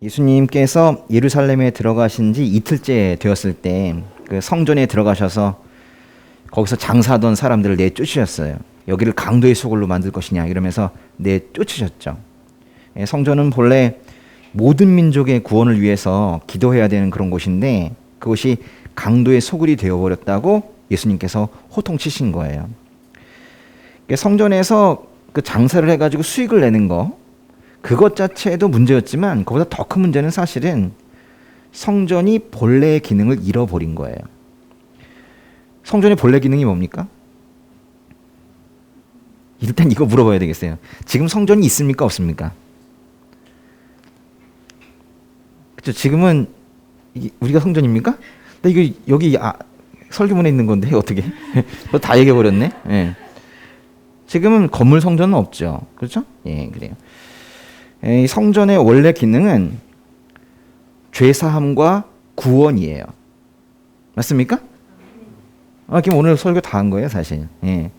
예수님께서 예루살렘에 들어가신 지 이틀째 되었을 때 그 성전에 들어가셔서 거기서 장사하던 사람들을 내쫓으셨어요. 여기를 강도의 소굴로 만들 것이냐 이러면서 내쫓으셨죠. 성전은 본래 모든 민족의 구원을 위해서 기도해야 되는 그런 곳인데 그곳이 강도의 소굴이 되어버렸다고 예수님께서 호통치신 거예요. 성전에서 그 장사를 해가지고 수익을 내는 거, 그것 자체도 문제였지만 그보다 더 큰 문제는 사실은 성전이 본래의 기능을 잃어버린 거예요. 성전의 본래 기능이 뭡니까? 일단 이거 물어봐야 되겠어요. 지금 성전이 있습니까? 없습니까? 그렇죠. 지금은 우리가 성전입니까? 근데 이거 여기 설교문에 있는 건데 어떻게? 다 얘기해버렸네. 예. 지금은 건물 성전은 없죠. 그렇죠? 예, 그래요. 이 성전의 원래 기능은 죄사함과 구원이에요. 맞습니까? 그럼 오늘 설교 다 한 거예요, 사실. 예.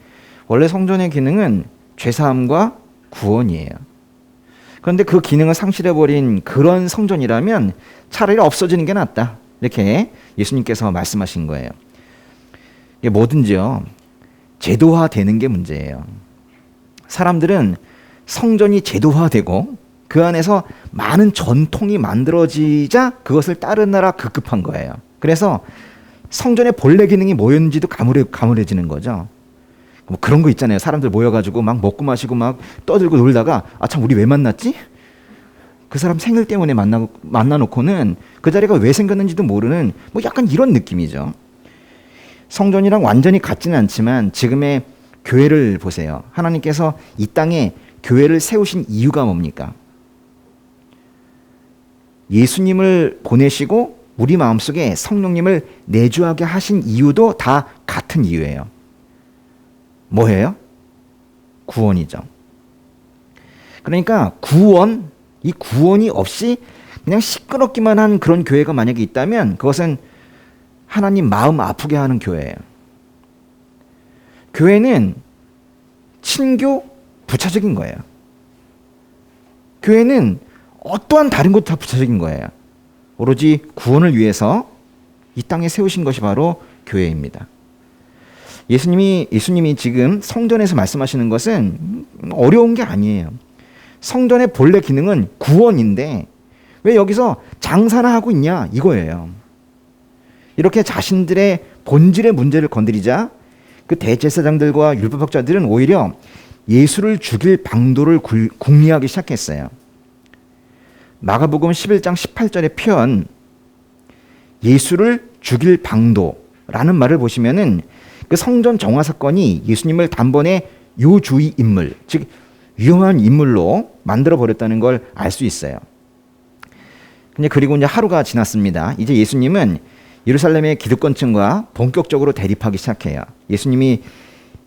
원래 성전의 기능은 죄사함과 구원이에요. 그런데 그 기능을 상실해버린 그런 성전이라면 차라리 없어지는 게 낫다. 이렇게 예수님께서 말씀하신 거예요. 이게 뭐든지요, 제도화되는 게 문제예요. 사람들은 성전이 제도화되고 그 안에서 많은 전통이 만들어지자 그것을 따르느라 급급한 거예요. 그래서 성전의 본래 기능이 뭐였는지도 가물해지는 거죠. 뭐 그런 거 있잖아요. 사람들 모여가지고 막 먹고 마시고 막 떠들고 놀다가 참 우리 왜 만났지? 그 사람 생일 때문에 만나놓고는 그 자리가 왜 생겼는지도 모르는 뭐 약간 이런 느낌이죠. 성전이랑 완전히 같지는 않지만 지금의 교회를 보세요. 하나님께서 이 땅에 교회를 세우신 이유가 뭡니까? 예수님을 보내시고 우리 마음속에 성령님을 내주하게 하신 이유도 다 같은 이유예요. 뭐예요? 구원이죠. 그러니까 이 구원이 없이 그냥 시끄럽기만 한 그런 교회가 만약에 있다면 그것은 하나님 마음 아프게 하는 교회예요. 교회는 친교 부차적인 거예요. 교회는 어떠한 다른 것도 다 부차적인 거예요. 오로지 구원을 위해서 이 땅에 세우신 것이 바로 교회입니다. 예수님이 지금 성전에서 말씀하시는 것은 어려운 게 아니에요. 성전의 본래 기능은 구원인데 왜 여기서 장사나 하고 있냐 이거예요. 이렇게 자신들의 본질의 문제를 건드리자 그 대제사장들과 율법학자들은 오히려 예수를 죽일 방도를 궁리하기 시작했어요. 마가복음 11장 18절의 표현, 예수를 죽일 방도라는 말을 보시면은 그 성전 정화 사건이 예수님을 단번에 요주의 인물, 즉 위험한 인물로 만들어 버렸다는 걸 알 수 있어요. 그리고 이제 하루가 지났습니다. 이제 예수님은 예루살렘의 기득권층과 본격적으로 대립하기 시작해요. 예수님이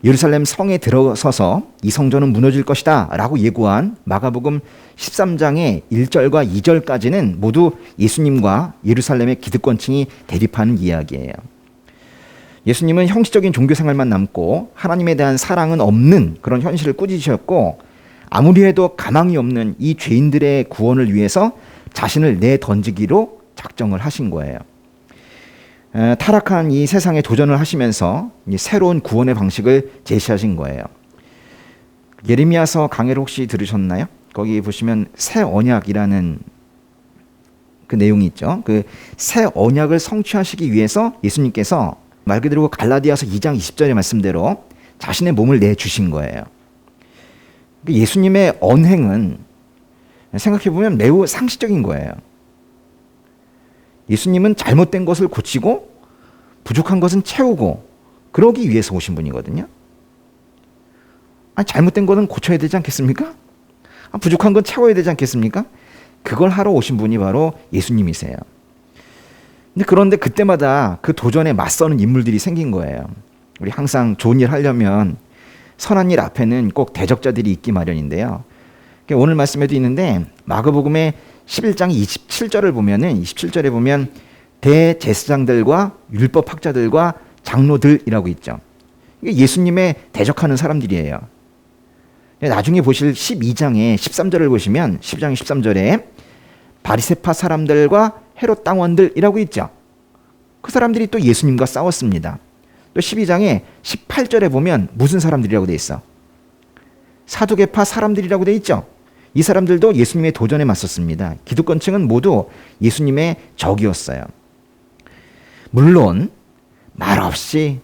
예루살렘 성에 들어서서 이 성전은 무너질 것이다 라고 예고한 마가복음 13장의 1절과 2절까지는 모두 예수님과 예루살렘의 기득권층이 대립하는 이야기예요. 예수님은 형식적인 종교생활만 남고 하나님에 대한 사랑은 없는 그런 현실을 꾸짖으셨고 아무리 해도 가망이 없는 이 죄인들의 구원을 위해서 자신을 내던지기로 작정을 하신 거예요. 타락한 이 세상에 도전을 하시면서 새로운 구원의 방식을 제시하신 거예요. 예레미야서 강해를 혹시 들으셨나요? 거기 보시면 새 언약이라는 그 내용이 있죠. 그 새 언약을 성취하시기 위해서 예수님께서 말 그대로 갈라디아서 2장 20절의 말씀대로 자신의 몸을 내주신 거예요. 예수님의 언행은 생각해보면 매우 상식적인 거예요. 예수님은 잘못된 것을 고치고 부족한 것은 채우고 그러기 위해서 오신 분이거든요. 잘못된 것은 고쳐야 되지 않겠습니까? 부족한 건 채워야 되지 않겠습니까? 그걸 하러 오신 분이 바로 예수님이세요. 그런데 그때마다 그 도전에 맞서는 인물들이 생긴 거예요. 우리 항상 좋은 일 하려면 선한 일 앞에는 꼭 대적자들이 있기 마련인데요. 오늘 말씀에도 있는데 마가복음의 11장 27절을 보면은 27절에 보면 대제사장들과 율법학자들과 장로들이라고 있죠. 이게 예수님의 대적하는 사람들이에요. 나중에 보실 12장의 13절을 보시면 12장 13절에 바리새파 사람들과 헤롯 당원들이라고 있죠. 그 사람들이 또 예수님과 싸웠습니다. 또 12장에 18절에 보면 무슨 사람들이라고 돼 있어? 사두개파 사람들이라고 돼 있죠. 이 사람들도 예수님의 도전에 맞섰습니다. 기득권층은 모두 예수님의 적이었어요. 물론 말없이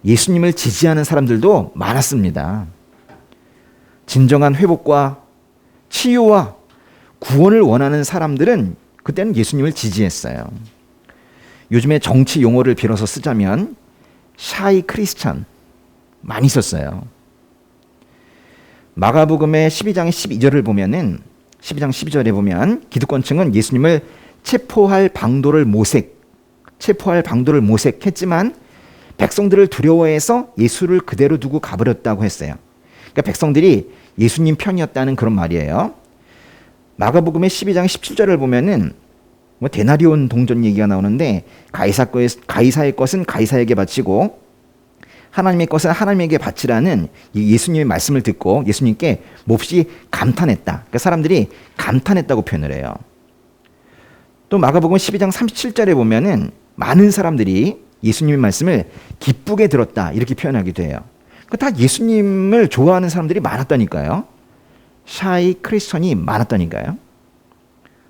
예수님을 지지하는 사람들도 많았습니다. 진정한 회복과 치유와 구원을 원하는 사람들은 그때는 예수님을 지지했어요. 요즘에 정치 용어를 빌어서 쓰자면 샤이 크리스찬 많이 썼어요. 마가복음의 12장의 12절을 보면은 12장 12절에 보면 기득권층은 예수님을 체포할 방도를 모색했지만 백성들을 두려워해서 예수를 그대로 두고 가버렸다고 했어요. 그러니까 백성들이 예수님 편이었다는 그런 말이에요. 마가복음의 12장 17절을 보면은 뭐 데나리온 동전 얘기가 나오는데 가이사의 것은 가이사에게 바치고 하나님의 것은 하나님에게 바치라는 예수님의 말씀을 듣고 예수님께 몹시 감탄했다. 그러니까 사람들이 감탄했다고 표현을 해요. 또 마가복음 12장 37절에 보면은 많은 사람들이 예수님의 말씀을 기쁘게 들었다 이렇게 표현하기도 해요. 다 예수님을 좋아하는 사람들이 많았다니까요. 샤이 크리스천이 많았다니까요.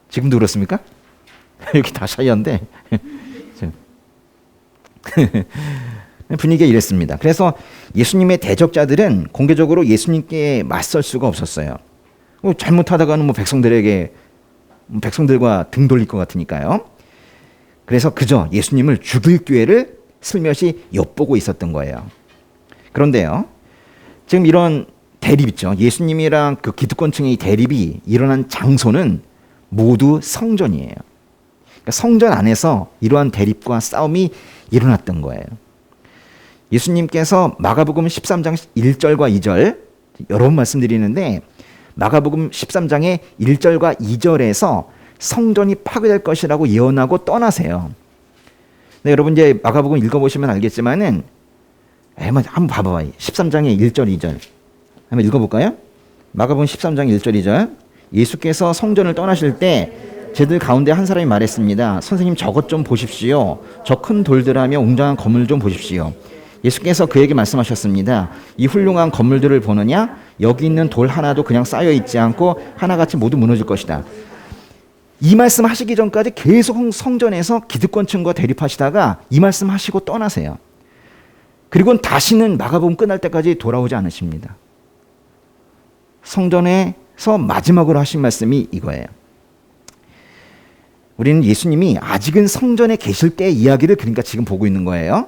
지금도 그렇습니까? 여기 다 샤이한데 분위기가 이랬습니다. 그래서 예수님의 대적자들은 공개적으로 예수님께 맞설 수가 없었어요. 잘못하다가는 백성들과 등 돌릴 것 같으니까요. 그래서 그저 예수님을 죽일 기회를 슬며시 엿보고 있었던 거예요. 그런데요, 지금 이런 대립 있죠. 예수님이랑 그 기득권층의 대립이 일어난 장소는 모두 성전이에요. 그러니까 성전 안에서 이러한 대립과 싸움이 일어났던 거예요. 예수님께서 마가복음 13장 1절과 2절 여러 번 말씀드리는데 마가복음 13장의 1절과 2절에서 성전이 파괴될 것이라고 예언하고 떠나세요. 네, 여러분 이제 마가복음 읽어보시면 알겠지만은 한번 봐봐요. 13장의 1절 2절 한번 읽어볼까요? 마가복음 13장 1절 2절 예수께서 성전을 떠나실 때 제들 가운데 한 사람이 말했습니다. 선생님 저것 좀 보십시오. 저 큰 돌들하며 웅장한 건물 좀 보십시오. 예수께서 그에게 말씀하셨습니다. 이 훌륭한 건물들을 보느냐? 여기 있는 돌 하나도 그냥 쌓여 있지 않고 하나같이 모두 무너질 것이다. 이 말씀 하시기 전까지 계속 성전에서 기득권층과 대립하시다가 이 말씀 하시고 떠나세요. 그리고 다시는 마가복음 끝날 때까지 돌아오지 않으십니다. 성전에서 마지막으로 하신 말씀이 이거예요. 우리는 예수님이 아직은 성전에 계실 때의 이야기를 그러니까 지금 보고 있는 거예요.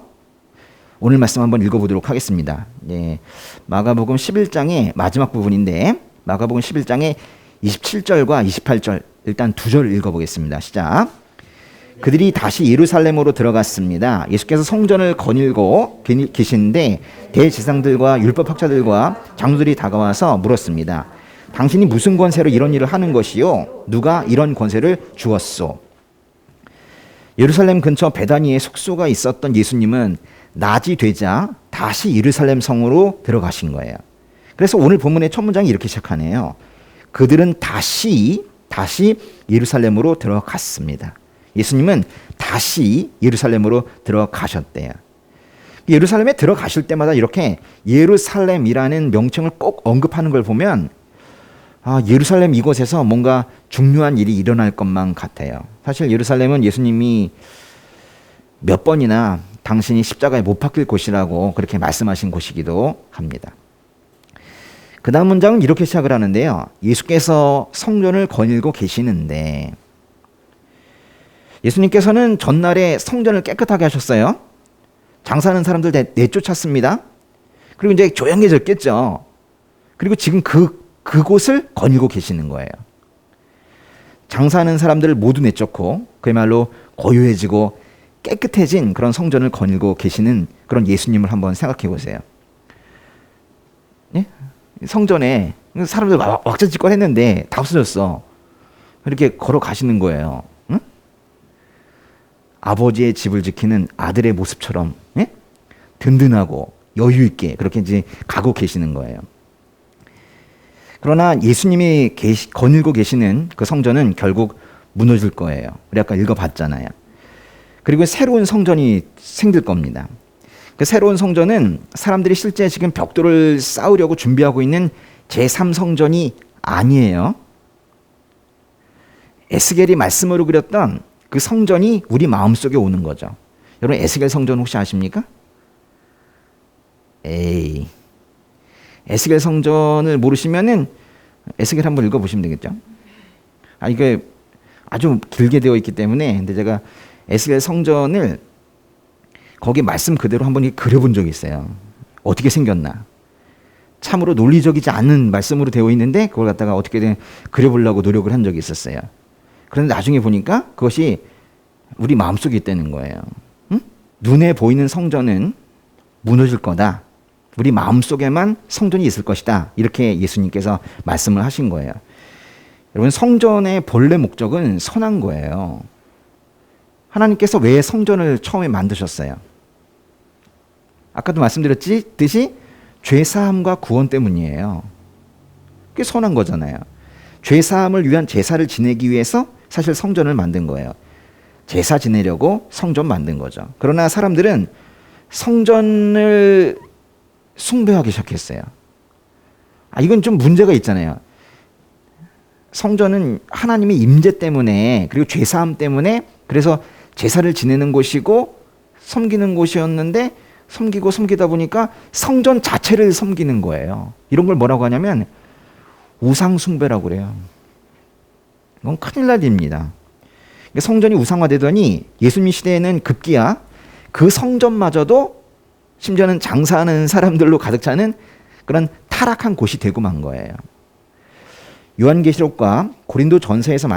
오늘 말씀 한번 읽어보도록 하겠습니다. 네, 마가복음 11장의 마지막 부분인데 마가복음 11장의 27절과 28절 일단 두 절 읽어보겠습니다. 시작. 그들이 다시 예루살렘으로 들어갔습니다. 예수께서 성전을 거닐고 계시는데 대제사장들과 율법학자들과 장로들이 다가와서 물었습니다. 당신이 무슨 권세로 이런 일을 하는 것이요? 누가 이런 권세를 주었소? 예루살렘 근처 베다니에 숙소가 있었던 예수님은 낮이 되자 다시 예루살렘 성으로 들어가신 거예요. 그래서 오늘 본문의 첫 문장이 이렇게 시작하네요. 그들은 다시 예루살렘으로 들어갔습니다. 예수님은 다시 예루살렘으로 들어가셨대요. 예루살렘에 들어가실 때마다 이렇게 예루살렘이라는 명칭을 꼭 언급하는 걸 보면 예루살렘 이곳에서 뭔가 중요한 일이 일어날 것만 같아요. 사실 예루살렘은 예수님이 몇 번이나 당신이 십자가에 못 박힐 곳이라고 그렇게 말씀하신 곳이기도 합니다. 그 다음 문장은 이렇게 시작을 하는데요. 예수께서 성전을 거닐고 계시는데 예수님께서는 전날에 성전을 깨끗하게 하셨어요. 장사하는 사람들 내쫓았습니다. 그리고 이제 조용해졌겠죠. 그리고 지금 그곳을 거닐고 계시는 거예요. 장사하는 사람들을 모두 내쫓고 그야말로 고요해지고 깨끗해진 그런 성전을 거닐고 계시는 그런 예수님을 한번 생각해 보세요. 예? 성전에 사람들 왁자지껄 했는데 다 없어졌어. 이렇게 걸어가시는 거예요. 응? 아버지의 집을 지키는 아들의 모습처럼 든든하고 여유 있게 그렇게 이제 가고 계시는 거예요. 그러나 예수님이 거닐고 계시는 그 성전은 결국 무너질 거예요. 우리 아까 읽어봤잖아요. 그리고 새로운 성전이 생길 겁니다. 그 새로운 성전은 사람들이 실제 지금 벽돌을 쌓으려고 준비하고 있는 제3성전이 아니에요. 에스겔이 말씀으로 그렸던 그 성전이 우리 마음속에 오는 거죠. 여러분 에스겔 성전 혹시 아십니까? 에스겔 성전을 모르시면은 에스겔 한번 읽어보시면 되겠죠. 이게 아주 길게 되어 있기 때문에 근데 제가 에스겔 성전을 거기 말씀 그대로 한번 그려본 적이 있어요. 어떻게 생겼나. 참으로 논리적이지 않은 말씀으로 되어 있는데 그걸 갖다가 어떻게든 그려보려고 노력을 한 적이 있었어요. 그런데 나중에 보니까 그것이 우리 마음속에 있다는 거예요. 응? 눈에 보이는 성전은 무너질 거다. 우리 마음속에만 성전이 있을 것이다. 이렇게 예수님께서 말씀을 하신 거예요. 여러분 성전의 본래 목적은 선한 거예요. 하나님께서 왜 성전을 처음에 만드셨어요? 아까도 말씀드렸듯이 죄사함과 구원 때문이에요. 그게 선한 거잖아요. 죄사함을 위한 제사를 지내기 위해서 사실 성전을 만든 거예요. 제사 지내려고 성전 만든 거죠. 그러나 사람들은 성전을 숭배하기 시작했어요. 이건 좀 문제가 있잖아요. 성전은 하나님의 임재 때문에 그리고 죄사함 때문에 그래서 제사를 지내는 곳이고 섬기는 곳이었는데 섬기다 보니까 성전 자체를 섬기는 거예요. 이런 걸 뭐라고 하냐면 우상숭배라고 그래요. 이건 큰일 날 일입니다. 성전이 우상화되더니 예수님 시대에는 급기야 그 성전마저도 심지어는 장사하는 사람들로 가득 차는 그런 타락한 곳이 되고 만 거예요. 요한계시록과 고린도전서에서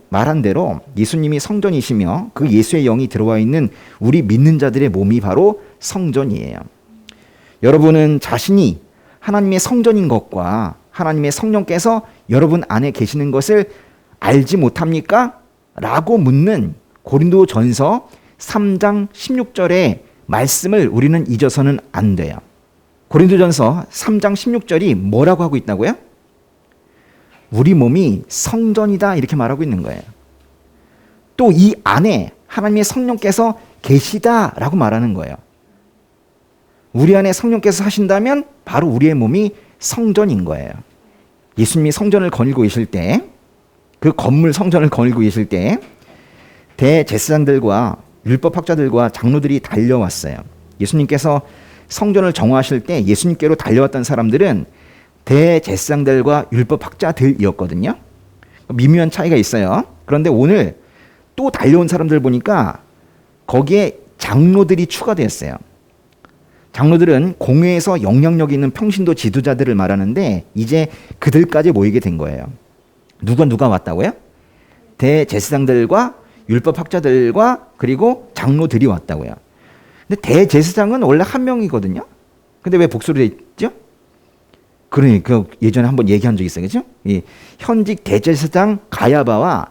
말한 대로 예수님이 성전이시며 그 예수의 영이 들어와 있는 우리 믿는 자들의 몸이 바로 성전이에요. 여러분은 자신이 하나님의 성전인 것과 하나님의 성령께서 여러분 안에 계시는 것을 알지 못합니까? 라고 묻는 고린도전서 3장 16절의 말씀을 우리는 잊어서는 안 돼요. 고린도전서 3장 16절이 뭐라고 하고 있다고요? 우리 몸이 성전이다 이렇게 말하고 있는 거예요. 또 이 안에 하나님의 성령께서 계시다라고 말하는 거예요. 우리 안에 성령께서 하신다면 바로 우리의 몸이 성전인 거예요. 예수님이 성전을 거닐고 계실 때, 그 건물 성전을 거닐고 계실 때 대제사장들과 율법학자들과 장로들이 달려왔어요. 예수님께서 성전을 정화하실 때 예수님께로 달려왔던 사람들은 대제사장들과 율법학자들이었거든요. 미묘한 차이가 있어요. 그런데 오늘 또 달려온 사람들 보니까 거기에 장로들이 추가되었어요. 장로들은 공회에서 영향력 있는 평신도 지도자들을 말하는데 이제 그들까지 모이게 된 거예요. 누가 왔다고요? 대제사장들과 율법학자들과 그리고 장로들이 왔다고요. 근데 대제사장은 원래 한 명이거든요. 근데 왜 복수로 돼 있죠? 그러니까 예전에 한번 얘기한 적이 있어요. 그죠? 이 현직 대제사장 가야바와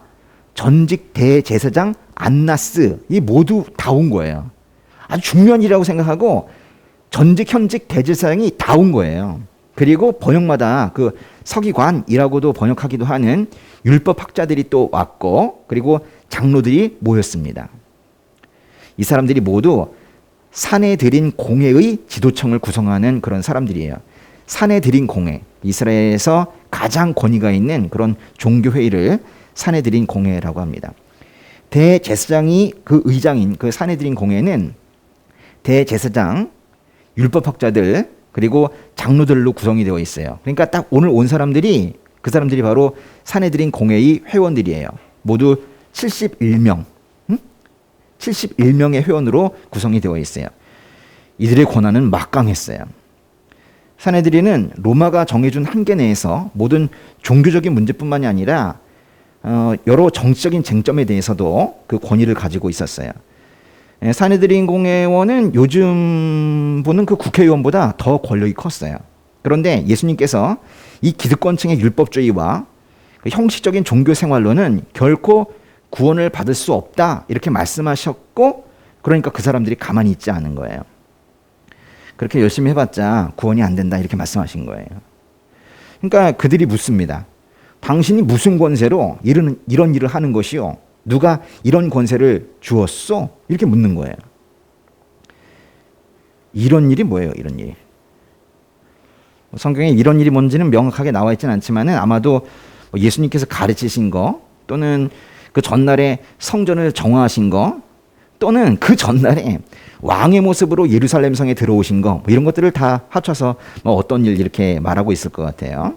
전직 대제사장 안나스 이 모두 다 온 거예요. 아주 중요한 일이라고 생각하고 전직 현직 대제사장이 다 온 거예요. 그리고 번역마다 그 서기관이라고도 번역하기도 하는 율법학자들이 또 왔고 그리고 장로들이 모였습니다. 이 사람들이 모두 산헤드린 공회의 지도청을 구성하는 그런 사람들이에요. 산헤드린 공회, 이스라엘에서 가장 권위가 있는 그런 종교회의를 산헤드린 공회라고 합니다. 대제사장이 그 의장인 그 산헤드린 공회는 대제사장, 율법학자들 그리고 장로들로 구성이 되어 있어요. 그러니까 딱 오늘 온 사람들이 그 사람들이 바로 산헤드린 공회의 회원들이에요. 모두 71명, 71명의 회원으로 구성이 되어 있어요. 이들의 권한은 막강했어요. 산헤드린은 로마가 정해준 한계 내에서 모든 종교적인 문제뿐만이 아니라 여러 정치적인 쟁점에 대해서도 그 권위를 가지고 있었어요. 산헤드린 공회원은 요즘 보는 그 국회의원보다 더 권력이 컸어요. 그런데 예수님께서 이 기득권층의 율법주의와 그 형식적인 종교 생활로는 결코 구원을 받을 수 없다 이렇게 말씀하셨고 그러니까 그 사람들이 가만히 있지 않은 거예요. 그렇게 열심히 해봤자 구원이 안 된다 이렇게 말씀하신 거예요. 그러니까 그들이 묻습니다. 당신이 무슨 권세로 이런 일을 하는 것이요? 누가 이런 권세를 주었소? 이렇게 묻는 거예요. 이런 일이 뭐예요? 이런 일이. 성경에 이런 일이 뭔지는 명확하게 나와 있지는 않지만은 아마도 예수님께서 가르치신 거, 또는 그 전날에 성전을 정화하신 거, 또는 그 전날에 왕의 모습으로 예루살렘 성에 들어오신 거, 이런 것들을 다 합쳐서 어떤 일 이렇게 말하고 있을 것 같아요.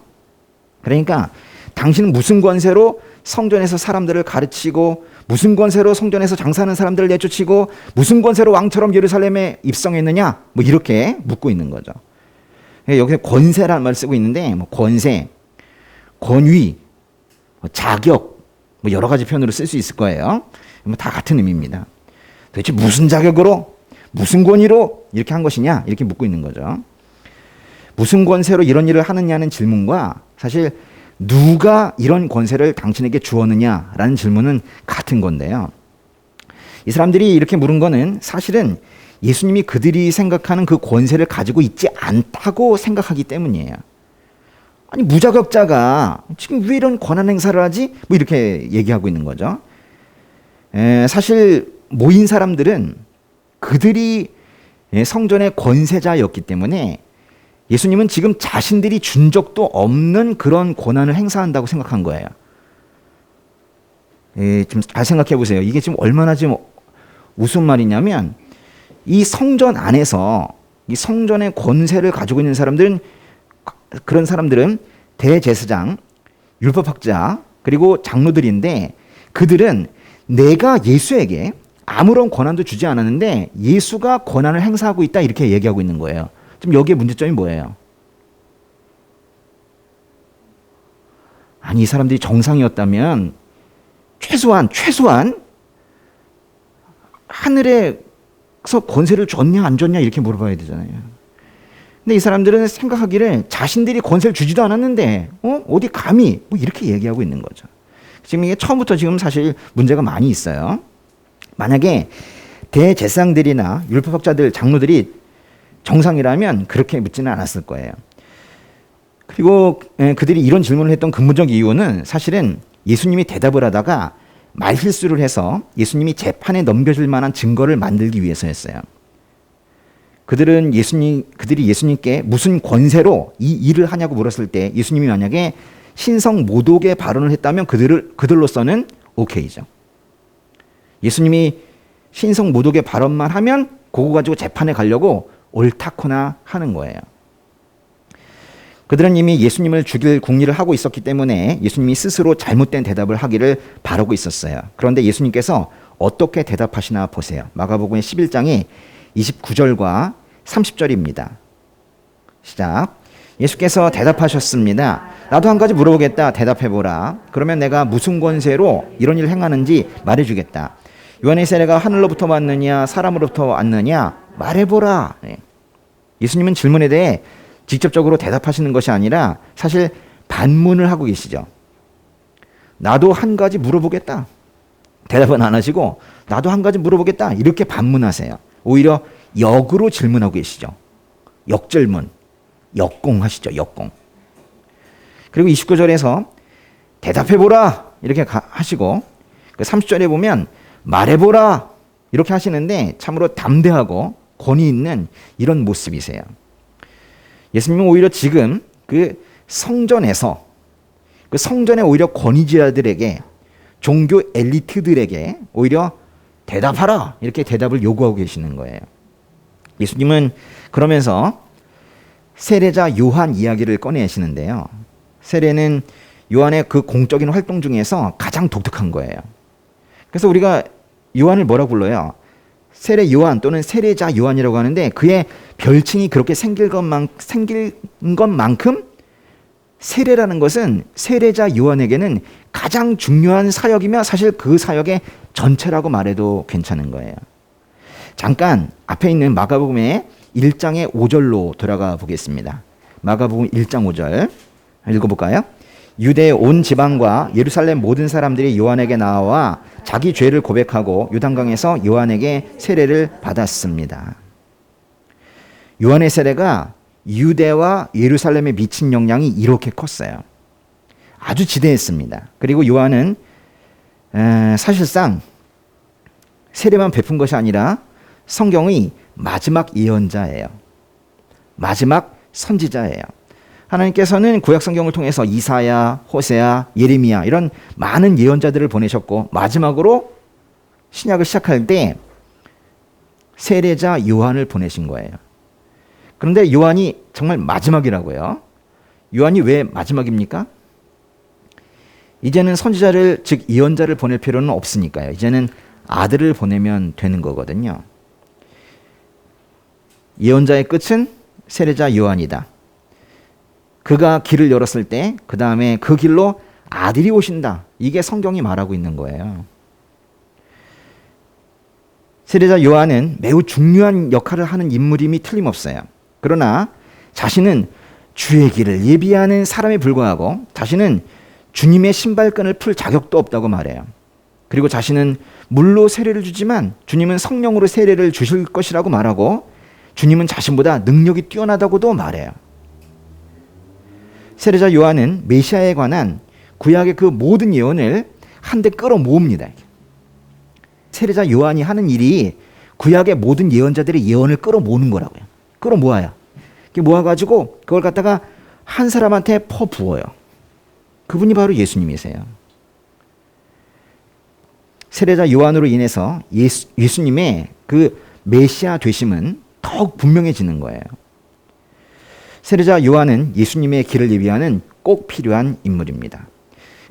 그러니까 당신은 무슨 권세로 성전에서 사람들을 가르치고, 무슨 권세로 성전에서 장사하는 사람들을 내쫓이고, 무슨 권세로 왕처럼 예루살렘에 입성했느냐, 이렇게 묻고 있는 거죠. 여기서 권세라는 말을 쓰고 있는데, 권세, 권위, 자격, 여러 가지 표현으로 쓸 수 있을 거예요. 다 같은 의미입니다. 도대체 무슨 자격으로, 무슨 권위로 이렇게 한 것이냐, 이렇게 묻고 있는 거죠. 무슨 권세로 이런 일을 하느냐는 질문과 사실 누가 이런 권세를 당신에게 주었느냐라는 질문은 같은 건데요. 이 사람들이 이렇게 물은 거는 사실은 예수님이 그들이 생각하는 그 권세를 가지고 있지 않다고 생각하기 때문이에요. 아니, 무자격자가 지금 왜 이런 권한 행사를 하지? 이렇게 얘기하고 있는 거죠. 사실 모인 사람들은 그들이 성전의 권세자였기 때문에 예수님은 지금 자신들이 준 적도 없는 그런 권한을 행사한다고 생각한 거예요. 좀 잘 생각해 보세요. 이게 지금 얼마나 지금 우스운 말이냐면, 이 성전 안에서 이 성전의 권세를 가지고 있는 사람들은, 그런 사람들은 대제사장, 율법학자, 그리고 장로들인데, 그들은 내가 예수에게 아무런 권한도 주지 않았는데 예수가 권한을 행사하고 있다, 이렇게 얘기하고 있는 거예요. 지금 여기에 문제점이 뭐예요? 아니, 이 사람들이 정상이었다면 최소한 하늘에서 권세를 줬냐 안 줬냐 이렇게 물어봐야 되잖아요. 근데 이 사람들은 생각하기를 자신들이 권세를 주지도 않았는데 어디 감히 이렇게 얘기하고 있는 거죠. 지금 이게 처음부터 지금 사실 문제가 많이 있어요. 만약에 대제사장들이나 율법학자들, 장로들이 정상이라면 그렇게 묻지는 않았을 거예요. 그리고 그들이 이런 질문을 했던 근본적 이유는 사실은 예수님이 대답을 하다가 말실수를 해서 예수님이 재판에 넘겨질 만한 증거를 만들기 위해서였어요. 그들이 예수님께 무슨 권세로 이 일을 하냐고 물었을 때 예수님이 만약에 신성 모독의 발언을 했다면 그들로서는 오케이죠. 예수님이 신성 모독의 발언만 하면 그거 가지고 재판에 가려고 옳다코나 하는 거예요. 그들은 이미 예수님을 죽일 궁리를 하고 있었기 때문에 예수님이 스스로 잘못된 대답을 하기를 바라고 있었어요. 그런데 예수님께서 어떻게 대답하시나 보세요. 마가복음 11장이 29절과 30절입니다. 시작. 예수께서 대답하셨습니다. 나도 한 가지 물어보겠다. 대답해보라. 그러면 내가 무슨 권세로 이런 일을 행하는지 말해주겠다. 요한의 세례가 하늘로부터 왔느냐 사람으로부터 왔느냐 말해보라. 예수님은 질문에 대해 직접적으로 대답하시는 것이 아니라 사실 반문을 하고 계시죠. 나도 한 가지 물어보겠다. 대답은 안 하시고 나도 한 가지 물어보겠다. 이렇게 반문하세요. 오히려 역으로 질문하고 계시죠. 역질문. 역공하시죠. 역공. 그리고 29절에서 대답해보라 이렇게 하시고 30절에 보면 말해보라 이렇게 하시는데 참으로 담대하고 권위 있는 이런 모습이세요. 예수님은 오히려 지금 그 성전에서 그 성전의 오히려 권위자들에게, 종교 엘리트들에게 오히려 대답하라 이렇게 대답을 요구하고 계시는 거예요. 예수님은 그러면서 세례자 요한 이야기를 꺼내시는데요. 세례는 요한의 그 공적인 활동 중에서 가장 독특한 거예요. 그래서 우리가 요한을 뭐라고 불러요? 세례 요한 또는 세례자 요한이라고 하는데 그의 별칭이 그렇게 생긴 것만큼 세례라는 것은 세례자 요한에게는 가장 중요한 사역이며 사실 그 사역의 전체라고 말해도 괜찮은 거예요. 잠깐 앞에 있는 마가복음의 1장의 5절로 돌아가 보겠습니다. 마가복음 1장 5절 읽어볼까요? 유대의 온 지방과 예루살렘 모든 사람들이 요한에게 나와 자기 죄를 고백하고 요단강에서 요한에게 세례를 받았습니다. 요한의 세례가 유대와 예루살렘에 미친 영향이 이렇게 컸어요. 아주 지대했습니다. 그리고 요한은 사실상 세례만 베푼 것이 아니라 성경의 마지막 예언자예요. 마지막 선지자예요. 하나님께서는 구약 성경을 통해서 이사야, 호세아, 예레미야 이런 많은 예언자들을 보내셨고 마지막으로 신약을 시작할 때 세례자 요한을 보내신 거예요. 그런데 요한이 정말 마지막이라고요. 요한이 왜 마지막입니까? 이제는 선지자를 즉 예언자를 보낼 필요는 없으니까요. 이제는 아들을 보내면 되는 거거든요. 예언자의 끝은 세례자 요한이다. 그가 길을 열었을 때 그 다음에 그 길로 아들이 오신다. 이게 성경이 말하고 있는 거예요. 세례자 요한은 매우 중요한 역할을 하는 인물임이 틀림없어요. 그러나 자신은 주의 길을 예비하는 사람에 불과하고 자신은 주님의 신발끈을 풀 자격도 없다고 말해요. 그리고 자신은 물로 세례를 주지만 주님은 성령으로 세례를 주실 것이라고 말하고 주님은 자신보다 능력이 뛰어나다고도 말해요. 세례자 요한은 메시아에 관한 구약의 그 모든 예언을 한데 끌어모읍니다. 세례자 요한이 하는 일이 구약의 모든 예언자들의 예언을 끌어모으는 거라고요. 끌어모아요. 모아가지고 그걸 갖다가 한 사람한테 퍼부어요. 그분이 바로 예수님이세요. 세례자 요한으로 인해서 예수님의 그 메시아 되심은 더욱 분명해지는 거예요. 세례자 요한은 예수님의 길을 예비하는 꼭 필요한 인물입니다.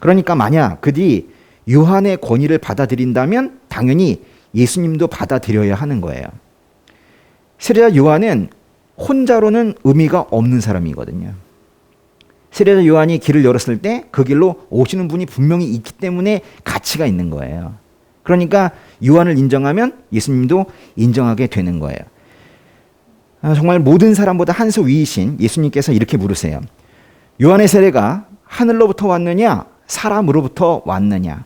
그러니까 만약 그들이 요한의 권위를 받아들인다면 당연히 예수님도 받아들여야 하는 거예요. 세례자 요한은 혼자로는 의미가 없는 사람이거든요. 세례자 요한이 길을 열었을 때 그 길로 오시는 분이 분명히 있기 때문에 가치가 있는 거예요. 그러니까 요한을 인정하면 예수님도 인정하게 되는 거예요. 정말 모든 사람보다 한 수 위이신 예수님께서 이렇게 물으세요. 요한의 세례가 하늘로부터 왔느냐 사람으로부터 왔느냐.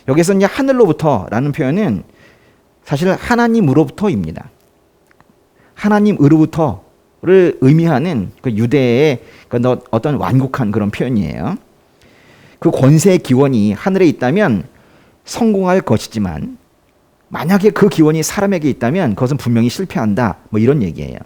여기서 이제 하늘로부터라는 표현은 사실 하나님으로부터입니다. 하나님으로부터를 의미하는 그 유대의 어떤 완곡한 그런 표현이에요. 그 권세의 기원이 하늘에 있다면 성공할 것이지만 만약에 그 기원이 사람에게 있다면 그것은 분명히 실패한다. 뭐 이런 얘기예요.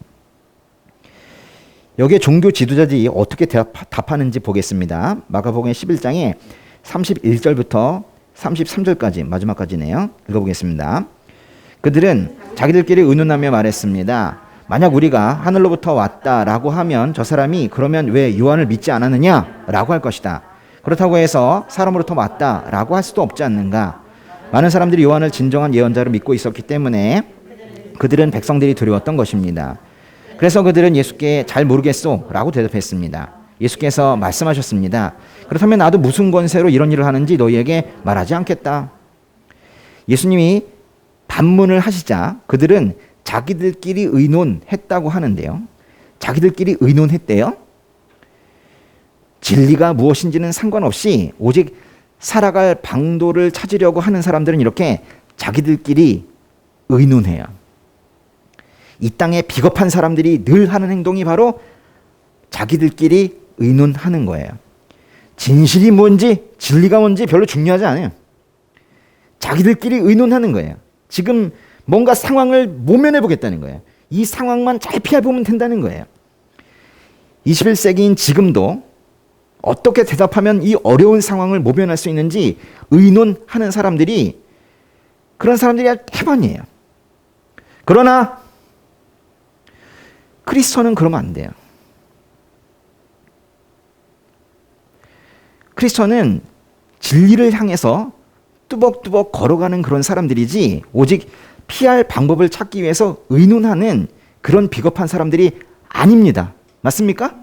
여기에 종교 지도자들이 어떻게 답하는지 보겠습니다. 마가복음 11장에 31절부터 33절까지 마지막까지네요. 읽어보겠습니다. 그들은 자기들끼리 의논하며 말했습니다. 만약 우리가 하늘로부터 왔다라고 하면 저 사람이 그러면 왜 요한을 믿지 않았느냐라고 할 것이다. 그렇다고 해서 사람으로부터 왔다라고 할 수도 없지 않는가. 많은 사람들이 요한을 진정한 예언자로 믿고 있었기 때문에 그들은 백성들이 두려웠던 것입니다. 그래서 그들은 예수께 잘 모르겠소 라고 대답했습니다. 예수께서 말씀하셨습니다. 그렇다면 나도 무슨 권세로 이런 일을 하는지 너희에게 말하지 않겠다. 예수님이 반문을 하시자 그들은 자기들끼리 의논했다고 하는데요. 자기들끼리 의논했대요. 진리가 무엇인지는 상관없이 오직 살아갈 방도를 찾으려고 하는 사람들은 이렇게 자기들끼리 의논해요. 이 땅에 비겁한 사람들이 늘 하는 행동이 바로 자기들끼리 의논하는 거예요. 진실이 뭔지 진리가 뭔지 별로 중요하지 않아요. 자기들끼리 의논하는 거예요. 지금 뭔가 상황을 모면해 보겠다는 거예요. 이 상황만 잘 피해보면 된다는 거예요. 21세기인 지금도 어떻게 대답하면 이 어려운 상황을 모면할 수 있는지 의논하는 사람들이 그런 사람들이 태반이에요. 그러나 크리스천은 그러면 안 돼요. 크리스천은 진리를 향해서 뚜벅뚜벅 걸어가는 그런 사람들이지 오직 피할 방법을 찾기 위해서 의논하는 그런 비겁한 사람들이 아닙니다. 맞습니까?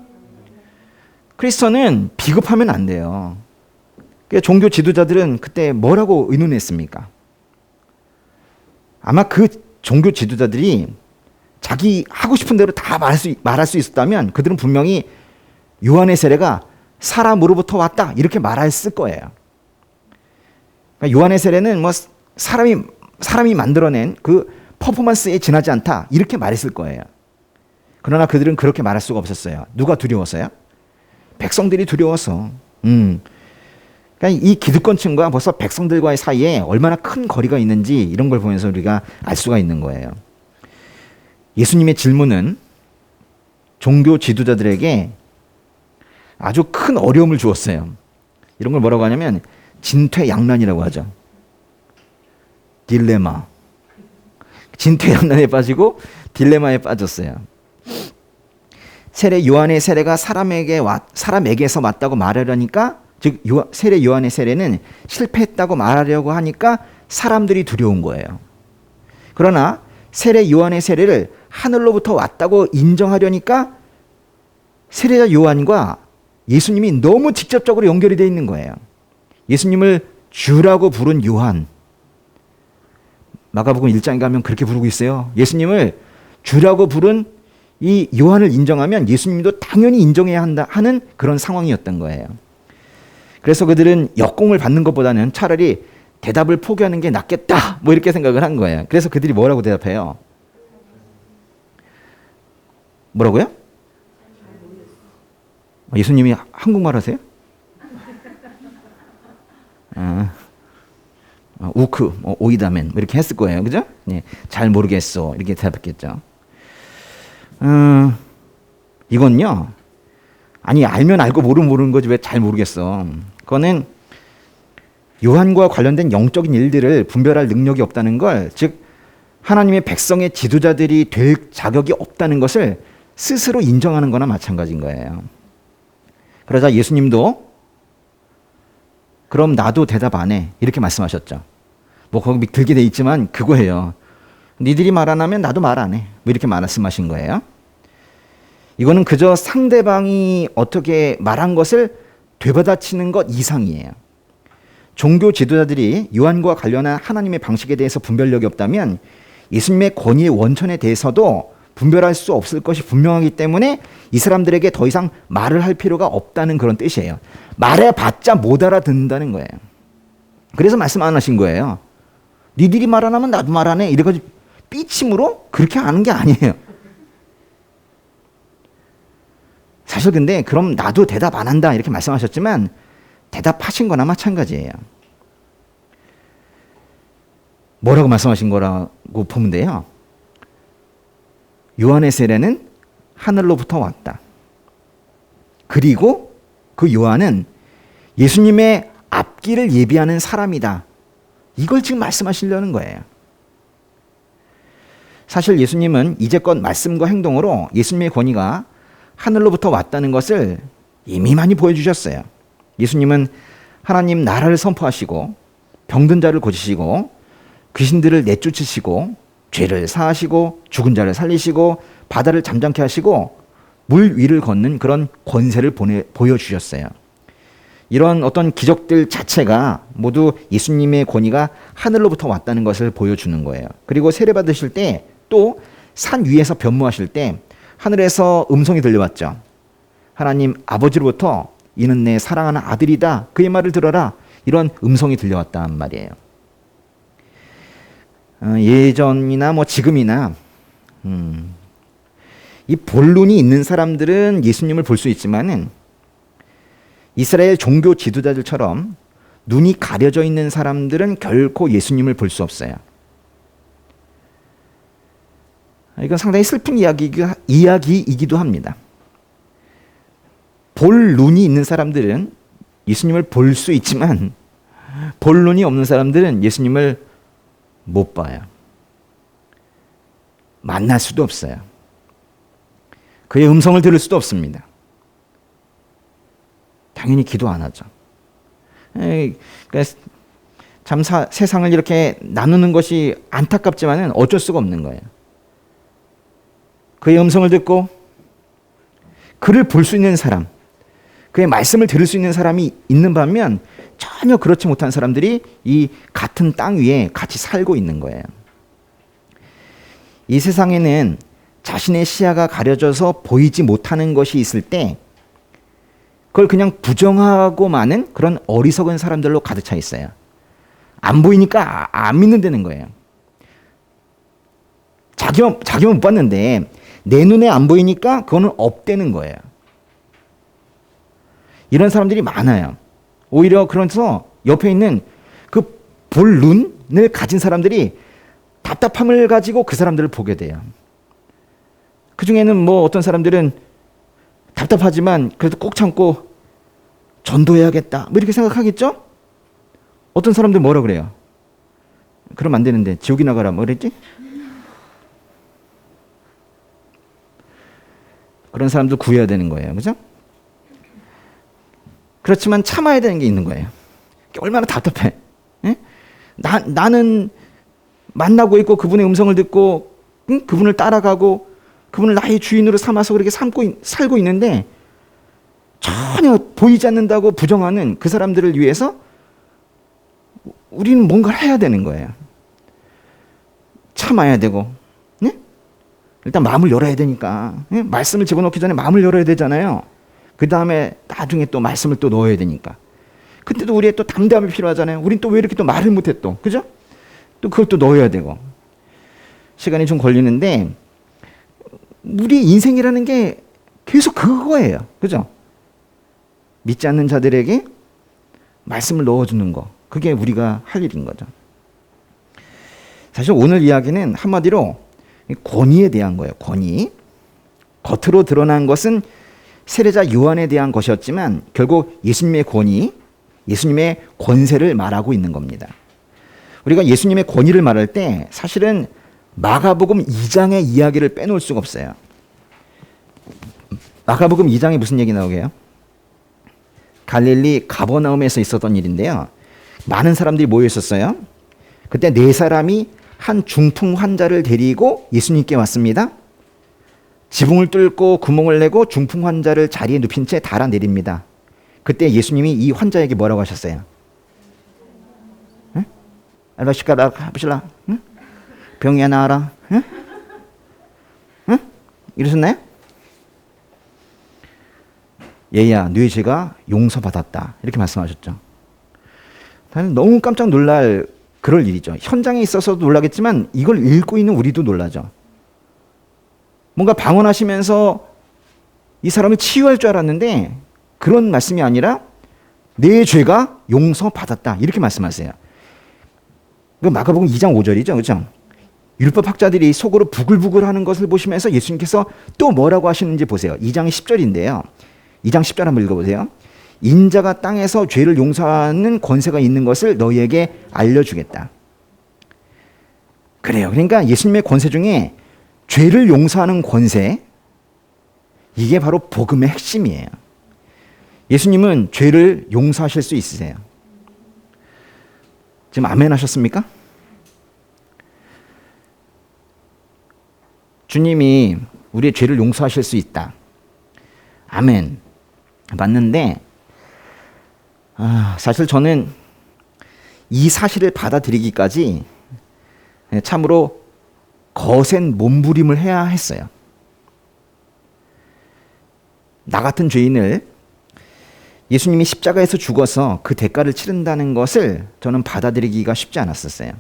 크리스천은 비겁하면 안 돼요. 종교 지도자들은 그때 뭐라고 의논했습니까? 아마 그 종교 지도자들이 자기 하고 싶은 대로 다 말할 수 있었다면 그들은 분명히 요한의 세례가 사람으로부터 왔다 이렇게 말했을 거예요. 그러니까 요한의 세례는 뭐 사람이 만들어낸 그 퍼포먼스에 지나지 않다 이렇게 말했을 거예요. 그러나 그들은 그렇게 말할 수가 없었어요. 누가 두려워서요? 백성들이 두려워서. 그러니까 이 기득권층과 벌써 백성들과의 사이에 얼마나 큰 거리가 있는지 이런 걸 보면서 우리가 알 수가 있는 거예요. 예수님의 질문은 종교 지도자들에게 아주 큰 어려움을 주었어요. 이런 걸 뭐라고 하냐면 진퇴양난이라고 하죠. 딜레마. 진퇴양난에 빠지고 딜레마에 빠졌어요. 세례 요한의 세례가 사람에게서 왔다고 말하려니까, 즉 세례 요한의 세례는 실패했다고 말하려고 하니까 사람들이 두려운 거예요. 그러나 세례 요한의 세례를 하늘로부터 왔다고 인정하려니까 세례자 요한과 예수님이 너무 직접적으로 연결이 되어 있는 거예요. 예수님을 주라고 부른 요한, 마가복음 1장에 가면 그렇게 부르고 있어요. 예수님을 주라고 부른 이 요한을 인정하면 예수님도 당연히 인정해야 한다 하는 그런 상황이었던 거예요. 그래서 그들은 역공을 받는 것보다는 차라리 대답을 포기하는 게 낫겠다 뭐 이렇게 생각을 한 거예요. 그래서 그들이 뭐라고 대답해요? 뭐라고요? 예수님이 한국말 하세요? 우크, 오이다멘 이렇게 했을 거예요. 그죠? 네, 잘 모르겠어 이렇게 대답했겠죠. 이건요, 아니 알면 알고 모르면 모르는 거지 왜 잘 모르겠어. 그거는 요한과 관련된 영적인 일들을 분별할 능력이 없다는 걸, 즉 하나님의 백성의 지도자들이 될 자격이 없다는 것을 스스로 인정하는 거나 마찬가지인 거예요. 그러자 예수님도 그럼 나도 대답 안 해 이렇게 말씀하셨죠. 뭐 거기 들게 돼 있지만 그거예요. 니들이 말 안 하면 나도 말 안 해 뭐 이렇게 말씀하신 거예요. 이거는 그저 상대방이 어떻게 말한 것을 되받아치는 것 이상이에요. 종교 지도자들이 요한과 관련한 하나님의 방식에 대해서 분별력이 없다면 예수님의 권위의 원천에 대해서도 분별할 수 없을 것이 분명하기 때문에 이 사람들에게 더 이상 말을 할 필요가 없다는 그런 뜻이에요. 말해봤자 못 알아듣는다는 거예요. 그래서 말씀 안 하신 거예요. 니들이 말 안 하면 나도 말 안 해 이래가지고 삐침으로 그렇게 하는 게 아니에요. 사실 근데 그럼 나도 대답 안 한다 이렇게 말씀하셨지만 대답하신 거나 마찬가지예요. 뭐라고 말씀하신 거라고 보면 돼요. 요한의 세례는 하늘로부터 왔다. 그리고 그 요한은 예수님의 앞길을 예비하는 사람이다. 이걸 지금 말씀하시려는 거예요. 사실 예수님은 이제껏 말씀과 행동으로 예수님의 권위가 하늘로부터 왔다는 것을 이미 많이 보여주셨어요. 예수님은 하나님 나라를 선포하시고 병든 자를 고치시고 귀신들을 내쫓으시고 죄를 사하시고 죽은 자를 살리시고 바다를 잠잠케 하시고 물 위를 걷는 그런 권세를 보여주셨어요. 이런 어떤 기적들 자체가 모두 예수님의 권위가 하늘로부터 왔다는 것을 보여주는 거예요. 그리고 세례 받으실 때 또 산 위에서 변모하실 때 하늘에서 음성이 들려왔죠. 하나님 아버지로부터 이는 내 사랑하는 아들이다. 그의 말을 들어라. 이런 음성이 들려왔단 말이에요. 예전이나 뭐 지금이나 이 본론이 있는 사람들은 예수님을 볼 수 있지만은 이스라엘 종교 지도자들처럼 눈이 가려져 있는 사람들은 결코 예수님을 볼 수 없어요. 이건 상당히 슬픈 이야기이기도 합니다. 볼 눈이 있는 사람들은 예수님을 볼 수 있지만 볼 눈이 없는 사람들은 예수님을 못 봐요. 만날 수도 없어요. 그의 음성을 들을 수도 없습니다. 당연히 기도 안 하죠. 그러니까 참 세상을 이렇게 나누는 것이 안타깝지만 어쩔 수가 없는 거예요. 그의 음성을 듣고 그를 볼 수 있는 사람, 그의 말씀을 들을 수 있는 사람이 있는 반면 전혀 그렇지 못한 사람들이 이 같은 땅 위에 같이 살고 있는 거예요. 이 세상에는 자신의 시야가 가려져서 보이지 못하는 것이 있을 때 그걸 그냥 부정하고 마는 그런 어리석은 사람들로 가득 차 있어요. 안 보이니까 안 믿는다는 거예요. 자기만 못 봤는데 내 눈에 안 보이니까 그거는 없다는 거예요. 이런 사람들이 많아요. 오히려 그래서 옆에 있는 그 볼 눈을 가진 사람들이 답답함을 가지고 그 사람들을 보게 돼요. 그 중에는 뭐 어떤 사람들은 답답하지만 그래도 꼭 참고 전도해야겠다 뭐 이렇게 생각하겠죠? 어떤 사람들 뭐라 그래요? 그러면 안 되는데 지옥이 나가라 뭐 그랬지? 그런 사람들 구해야 되는 거예요. 그죠? 그렇지만 참아야 되는 게 있는 거예요. 얼마나 답답해. 예? 나는 만나고 있고 그분의 음성을 듣고 그분을 따라가고 그분을 나의 주인으로 삼아서 그렇게 살고 있는데 전혀 보이지 않는다고 부정하는 그 사람들을 위해서 우리는 뭔가를 해야 되는 거예요. 참아야 되고, 네? 일단 마음을 열어야 되니까, 네? 말씀을 집어넣기 전에 마음을 열어야 되잖아요. 그 다음에 나중에 또 말씀을 또 넣어야 되니까. 그때도 우리의 또 담대함이 필요하잖아요. 우린 또 왜 이렇게 또 말을 못해 또, 그죠? 또 그걸 또 넣어야 되고. 시간이 좀 걸리는데, 우리 인생이라는 게 계속 그거예요. 그죠? 믿지 않는 자들에게 말씀을 넣어주는 거. 그게 우리가 할 일인 거죠. 사실 오늘 이야기는 한마디로 권위에 대한 거예요. 권위. 겉으로 드러난 것은 세례자 요한에 대한 것이었지만 결국 예수님의 권위, 예수님의 권세를 말하고 있는 겁니다. 우리가 예수님의 권위를 말할 때 사실은 마가복음 2장의 이야기를 빼놓을 수가 없어요. 마가복음 2장에 무슨 얘기 나오게요? 갈릴리 가버나움에서 있었던 일인데요. 많은 사람들이 모여 있었어요. 그때 4사람이 한 중풍 환자를 데리고 예수님께 왔습니다. 지붕을 뚫고 구멍을 내고 중풍 환자를 자리에 눕힌 채 달아내립니다. 그때 예수님이 이 환자에게 뭐라고 하셨어요? 알바시카라 하실라? 병이야 나아라? 이러셨나요? 얘야, 너의 죄가 용서받았다. 이렇게 말씀하셨죠. 너무 깜짝 놀랄 그럴 일이죠. 현장에 있어서도 놀라겠지만 이걸 읽고 있는 우리도 놀라죠. 뭔가 방언하시면서 이 사람을 치유할 줄 알았는데 그런 말씀이 아니라 내 죄가 용서받았다. 이렇게 말씀하세요. 마가복음 2장 5절이죠. 그렇죠? 율법학자들이 속으로 부글부글 하는 것을 보시면서 예수님께서 또 뭐라고 하시는지 보세요. 2장 10절인데요. 2장 10절 한번 읽어보세요. 인자가 땅에서 죄를 용서하는 권세가 있는 것을 너희에게 알려주겠다. 그래요. 그러니까 예수님의 권세 중에 죄를 용서하는 권세, 이게 바로 복음의 핵심이에요. 예수님은 죄를 용서하실 수 있으세요. 지금 아멘 하셨습니까? 주님이 우리의 죄를 용서하실 수 있다. 아멘. 맞는데 사실 저는 이 사실을 받아들이기까지 참으로 거센 몸부림을 해야 했어요. 나 같은 죄인을 예수님이 십자가에서 죽어서 그 대가를 치른다는 것을 저는 받아들이기가 쉽지 않았었어요.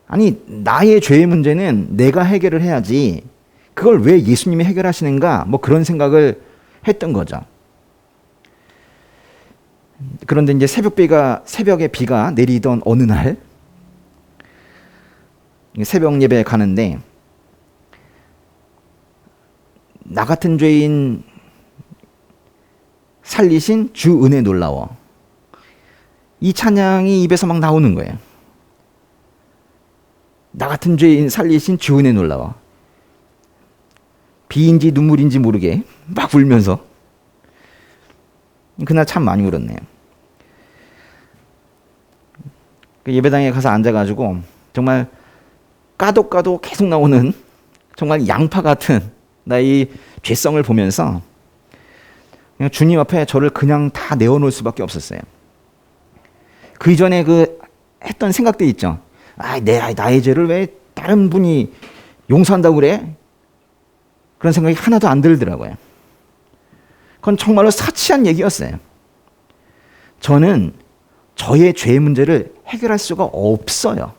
아니, 나의 죄의 문제는 내가 해결을 해야지 그걸 왜 예수님이 해결하시는가, 뭐 그런 생각을 했던 거죠. 그런데 이제 새벽에 비가 내리던 어느 날 새벽 예배에 가는데 나 같은 죄인 살리신 주 은혜 놀라워, 이 찬양이 입에서 막 나오는 거예요. 나 같은 죄인 살리신 주 은혜 놀라워. 비인지 눈물인지 모르게 막 울면서 그날 참 많이 울었네요. 예배당에 가서 앉아가지고 정말 까도 계속 나오는 정말 양파 같은 나의 죄성을 보면서 그냥 주님 앞에 저를 그냥 다 내어놓을 수밖에 없었어요. 그 이전에 했던 생각들 있죠. 나의 죄를 왜 다른 분이 용서한다고 그래? 그런 생각이 하나도 안 들더라고요. 그건 정말로 사치한 얘기였어요. 저는 저의 죄의 문제를 해결할 수가 없어요.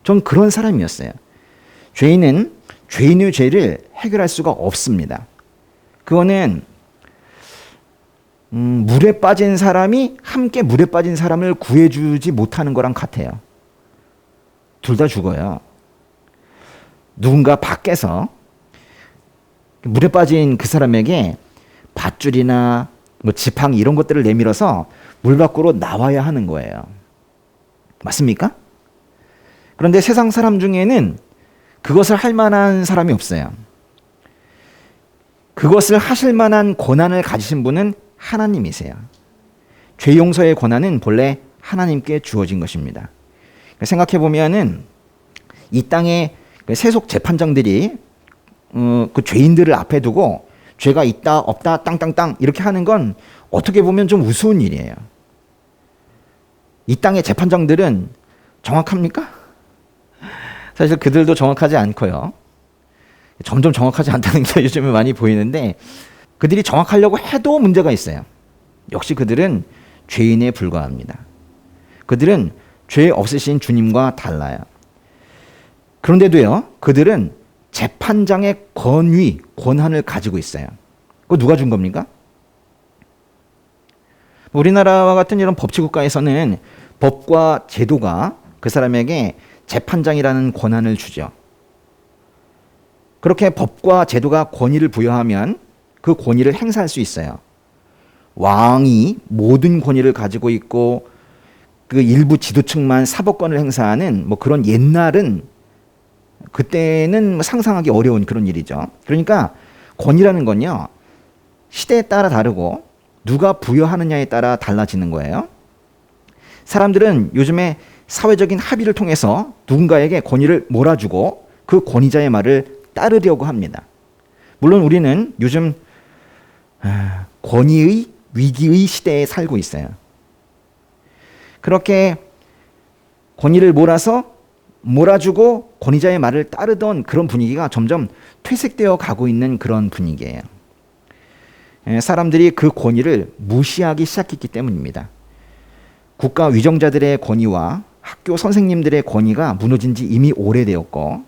전 그런 사람이었어요. 죄인은 죄인의 죄를 해결할 수가 없습니다. 그거는 물에 빠진 사람이 함께 물에 빠진 사람을 구해주지 못하는 거랑 같아요. 둘 다 죽어요. 누군가 밖에서 물에 빠진 그 사람에게 밧줄이나 뭐 지팡이 이런 것들을 내밀어서 물 밖으로 나와야 하는 거예요. 맞습니까? 그런데 세상 사람 중에는 그것을 할 만한 사람이 없어요. 그것을 하실 만한 권한을 가지신 분은 하나님이세요. 죄 용서의 권한은 본래 하나님께 주어진 것입니다. 생각해 보면은 이 땅에 세속 재판장들이 그 죄인들을 앞에 두고 죄가 있다 없다 땅땅땅 이렇게 하는 건 어떻게 보면 좀 우스운 일이에요. 이 땅의 재판장들은 정확합니까? 사실 그들도 정확하지 않고요. 점점 정확하지 않다는 게 요즘에 많이 보이는데 그들이 정확하려고 해도 문제가 있어요. 역시 그들은 죄인에 불과합니다. 그들은 죄 없으신 주님과 달라요. 그런데도요, 그들은 재판장의 권위, 권한을 가지고 있어요. 그거 누가 준 겁니까? 우리나라와 같은 이런 법치국가에서는 법과 제도가 그 사람에게 재판장이라는 권한을 주죠. 그렇게 법과 제도가 권위를 부여하면 그 권위를 행사할 수 있어요. 왕이 모든 권위를 가지고 있고 그 일부 지도층만 사법권을 행사하는 뭐 그런 옛날은 그때는 상상하기 어려운 그런 일이죠. 그러니까 권위라는 건요, 시대에 따라 다르고 누가 부여하느냐에 따라 달라지는 거예요. 사람들은 요즘에 사회적인 합의를 통해서 누군가에게 권위를 몰아주고 그 권위자의 말을 따르려고 합니다. 물론 우리는 요즘 권위의 위기의 시대에 살고 있어요. 그렇게 권위를 몰아주고 권위자의 말을 따르던 그런 분위기가 점점 퇴색되어 가고 있는 그런 분위기예요. 사람들이 그 권위를 무시하기 시작했기 때문입니다. 국가 위정자들의 권위와 학교 선생님들의 권위가 무너진 지 이미 오래되었고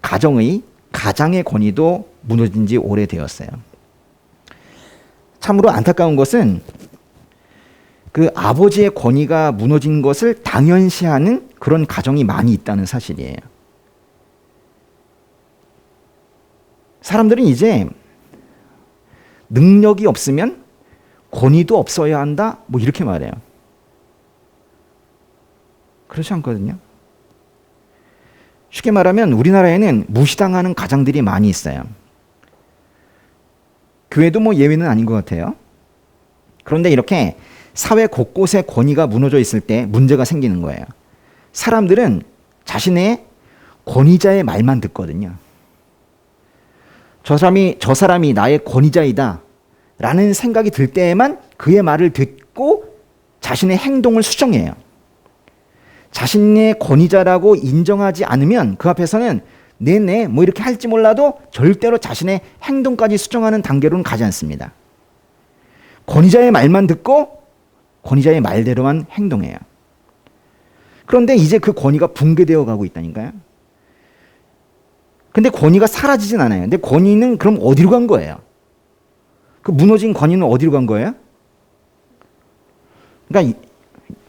가장의 권위도 무너진 지 오래되었어요. 참으로 안타까운 것은 그 아버지의 권위가 무너진 것을 당연시하는 그런 가정이 많이 있다는 사실이에요. 사람들은 이제 능력이 없으면 권위도 없어야 한다, 뭐 이렇게 말해요. 그렇지 않거든요. 쉽게 말하면 우리나라에는 무시당하는 가장들이 많이 있어요. 교회도 뭐 예외는 아닌 것 같아요. 그런데 이렇게 사회 곳곳에 권위가 무너져 있을 때 문제가 생기는 거예요. 사람들은 자신의 권위자의 말만 듣거든요. 저 사람이 나의 권위자이다 라는 생각이 들 때에만 그의 말을 듣고 자신의 행동을 수정해요. 자신의 권위자라고 인정하지 않으면 그 앞에서는 네네 뭐 이렇게 할지 몰라도 절대로 자신의 행동까지 수정하는 단계로는 가지 않습니다. 권위자의 말만 듣고 권위자의 말대로만 행동해요. 그런데 이제 그 권위가 붕괴되어 가고 있다니까요. 근데 권위가 사라지진 않아요. 근데 권위는 그럼 어디로 간 거예요? 그 무너진 권위는 어디로 간 거예요? 그러니까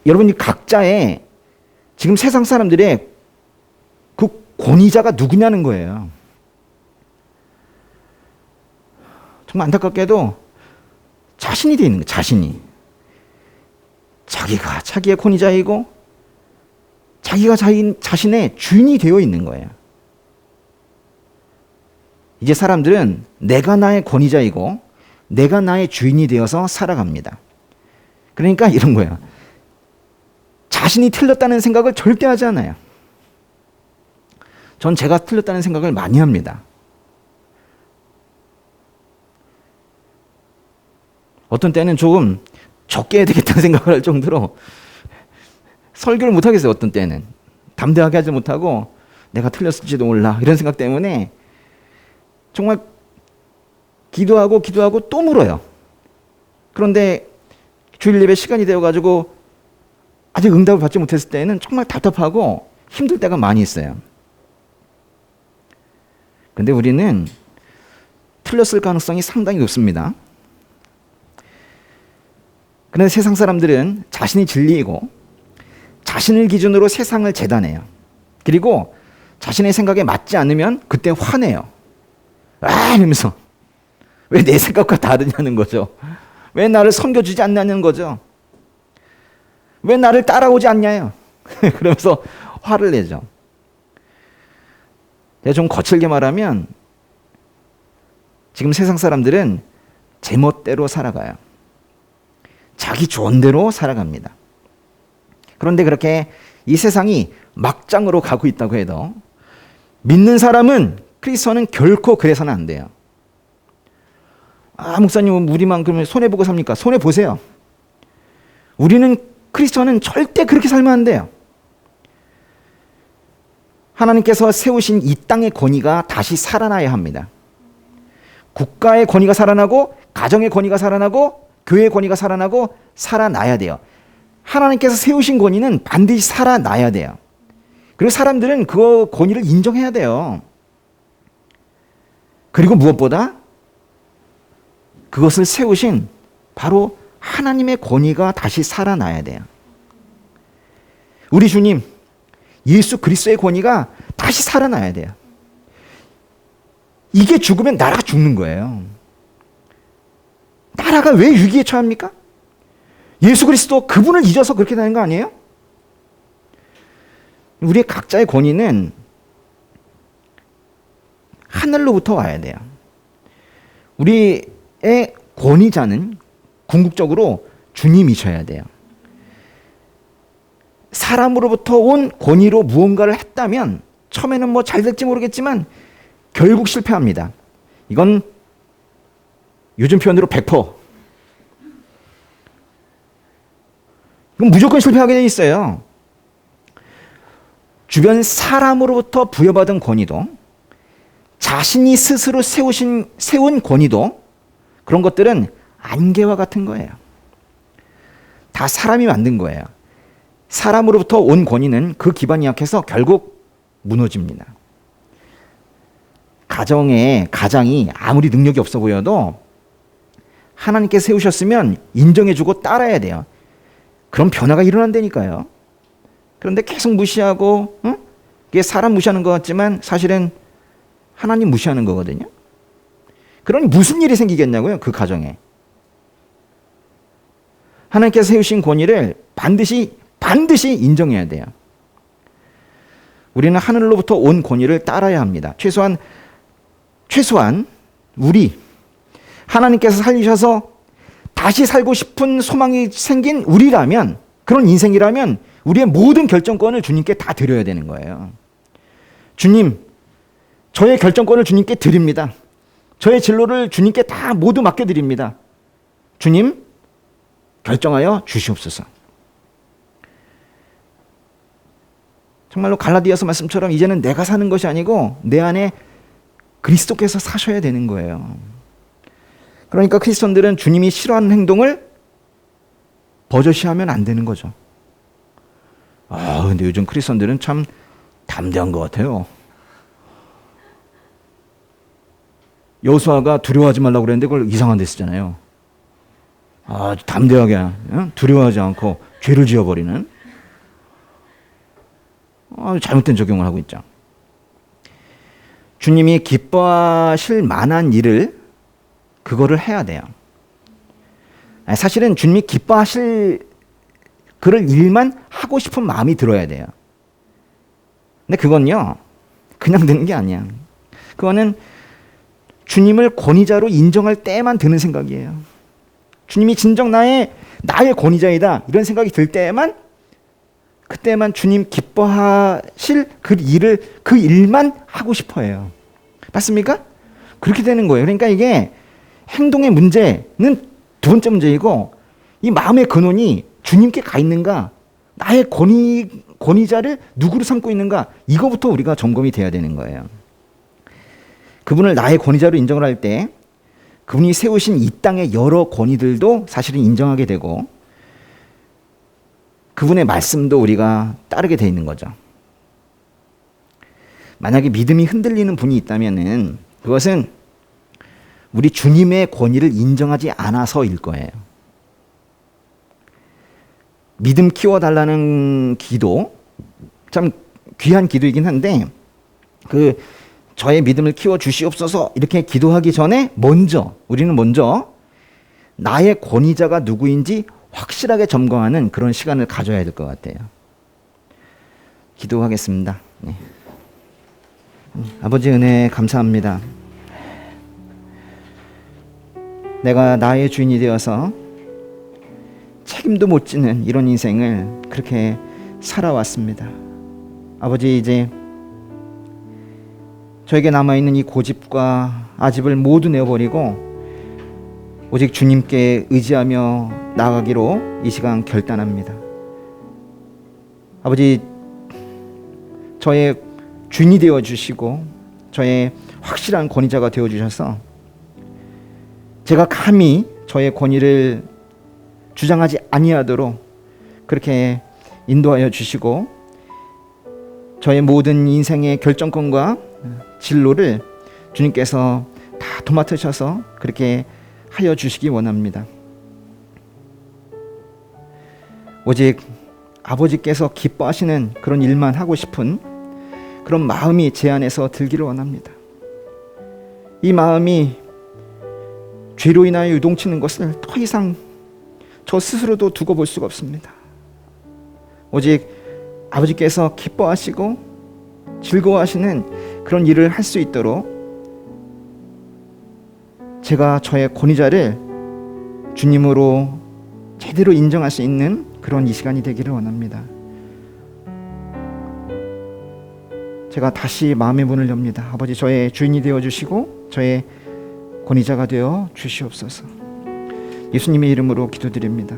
여러분이 각자의 지금 세상 사람들의 그 권위자가 누구냐는 거예요. 정말 안타깝게도 자신이 되어 있는 거예요. 자신이. 자기가 자기의 권위자이고 자기가 자신의 주인이 되어 있는 거예요. 이제 사람들은 내가 나의 권위자이고 내가 나의 주인이 되어서 살아갑니다. 그러니까 이런 거예요. 자신이 틀렸다는 생각을 절대 하지 않아요. 전 제가 틀렸다는 생각을 많이 합니다. 어떤 때는 조금 적게 해야 되겠다는 생각을 할 정도로 설교를 못 하겠어요. 어떤 때는 담대하게 하지 못하고 내가 틀렸을지도 몰라 이런 생각 때문에 정말 기도하고 또 물어요. 그런데 주일 예배 시간이 되어가지고 아직 응답을 받지 못했을 때는 정말 답답하고 힘들 때가 많이 있어요. 근데 우리는 틀렸을 가능성이 상당히 높습니다. 그런데 세상 사람들은 자신이 진리이고 자신을 기준으로 세상을 재단해요. 그리고 자신의 생각에 맞지 않으면 그때 화내요. 이러면서 왜 내 생각과 다르냐는 거죠. 왜 나를 섬겨주지 않냐는 거죠. 왜 나를 따라오지 않냐요. 그러면서 화를 내죠. 내가 좀 거칠게 말하면 지금 세상 사람들은 제멋대로 살아가요. 자기 좋은 대로 살아갑니다. 그런데 그렇게 이 세상이 막장으로 가고 있다고 해도 믿는 사람은, 크리스천은 결코 그래서는 안 돼요. 목사님 우리만 그러면 손해보고 삽니까? 손해보세요. 우리는, 크리스천은 절대 그렇게 살면 안 돼요. 하나님께서 세우신 이 땅의 권위가 다시 살아나야 합니다. 국가의 권위가 살아나고, 가정의 권위가 살아나고, 교회의 권위가 살아나고, 살아나야 돼요. 하나님께서 세우신 권위는 반드시 살아나야 돼요. 그리고 사람들은 그 권위를 인정해야 돼요. 그리고 무엇보다 그것을 세우신 바로 하나님의 권위가 다시 살아나야 돼요. 우리 주님 예수 그리스도의 권위가 다시 살아나야 돼요. 이게 죽으면 나라가 죽는 거예요. 나라가 왜 위기에 처합니까? 예수 그리스도 그분을 잊어서 그렇게 되는 거 아니에요? 우리의 각자의 권위는 하늘로부터 와야 돼요. 우리의 권위자는 궁극적으로 주님이셔야 돼요. 사람으로부터 온 권위로 무언가를 했다면 처음에는 뭐 잘 될지 모르겠지만 결국 실패합니다. 이건 요즘 표현으로 100%. 이건 무조건 실패하게 돼 있어요. 주변 사람으로부터 부여받은 권위도, 자신이 스스로 세운 권위도, 그런 것들은 안개와 같은 거예요. 다 사람이 만든 거예요. 사람으로부터 온 권위는 그 기반이 약해서 결국 무너집니다. 가장이 아무리 능력이 없어 보여도 하나님께 세우셨으면 인정해주고 따라야 돼요. 그럼 변화가 일어난다니까요. 그런데 계속 무시하고, 이게 사람 무시하는 것 같지만 사실은 하나님 무시하는 거거든요. 그러니 무슨 일이 생기겠냐고요, 그 가정에. 하나님께서 세우신 권위를 반드시 인정해야 돼요. 우리는 하늘로부터 온 권위를 따라야 합니다. 최소한 우리, 하나님께서 살리셔서 다시 살고 싶은 소망이 생긴 우리라면, 그런 인생이라면 우리의 모든 결정권을 주님께 다 드려야 되는 거예요. 주님, 저의 결정권을 주님께 드립니다. 저의 진로를 주님께 다 모두 맡겨드립니다. 주님, 결정하여 주시옵소서. 정말로 갈라디아서 말씀처럼 이제는 내가 사는 것이 아니고 내 안에 그리스도께서 사셔야 되는 거예요. 그러니까 크리스천들은 주님이 싫어하는 행동을 버젓이하면 안 되는 거죠. 근데 요즘 크리스천들은 참 담대한 것 같아요. 여호수아가 두려워하지 말라고 그랬는데 그걸 이상한 데 쓰잖아요. 담대하게 두려워하지 않고 죄를 지어버리는 잘못된 적용을 하고 있죠. 주님이 기뻐하실 만한 일을 그거를 해야 돼요. 사실은 주님이 기뻐하실 그럴 일만 하고 싶은 마음이 들어야 돼요. 근데 그건요, 그냥 되는 게 아니야. 그거는 주님을 권위자로 인정할 때만 드는 생각이에요. 주님이 진정 나의 권위자이다, 이런 생각이 들 때만, 그때만 주님 기뻐하실 그 일만 하고 싶어 해요. 맞습니까? 그렇게 되는 거예요. 그러니까 이게 행동의 문제는 두 번째 문제이고, 이 마음의 근원이 주님께 가 있는가, 나의 권위자를 누구로 삼고 있는가, 이거부터 우리가 점검이 돼야 되는 거예요. 그분을 나의 권위자로 인정을 할 때 그분이 세우신 이 땅의 여러 권위들도 사실은 인정하게 되고, 그분의 말씀도 우리가 따르게 돼 있는 거죠. 만약에 믿음이 흔들리는 분이 있다면은 그것은 우리 주님의 권위를 인정하지 않아서일 거예요. 믿음 키워달라는 기도, 참 귀한 기도이긴 한데, 저의 믿음을 키워 주시옵소서 이렇게 기도하기 전에 우리는 먼저 나의 권위자가 누구인지 확실하게 점검하는 그런 시간을 가져야 될 것 같아요. 기도하겠습니다. 네. 아버지 은혜 감사합니다. 내가 나의 주인이 되어서 책임도 못 지는 이런 인생을 그렇게 살아왔습니다. 아버지, 이제 저에게 남아있는 이 고집과 아집을 모두 내어버리고 오직 주님께 의지하며 나아가기로 이 시간 결단합니다. 아버지, 저의 주인이 되어주시고 저의 확실한 권위자가 되어주셔서 제가 감히 저의 권위를 주장하지 아니하도록 그렇게 인도하여 주시고 저의 모든 인생의 결정권과 진로를 주님께서 다 도맡으셔서 그렇게 하여 주시기 원합니다. 오직 아버지께서 기뻐하시는 그런 일만 하고 싶은 그런 마음이 제 안에서 들기를 원합니다. 이 마음이 죄로 인하여 유동치는 것을 더 이상 저 스스로도 두고 볼 수가 없습니다. 오직 아버지께서 기뻐하시고 즐거워하시는 그런 일을 할 수 있도록 제가 저의 권위자를 주님으로 제대로 인정할 수 있는 그런 이 시간이 되기를 원합니다. 제가 다시 마음의 문을 엽니다. 아버지, 저의 주인이 되어주시고 저의 권위자가 되어 주시옵소서. 예수님의 이름으로 기도드립니다.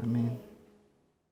아멘.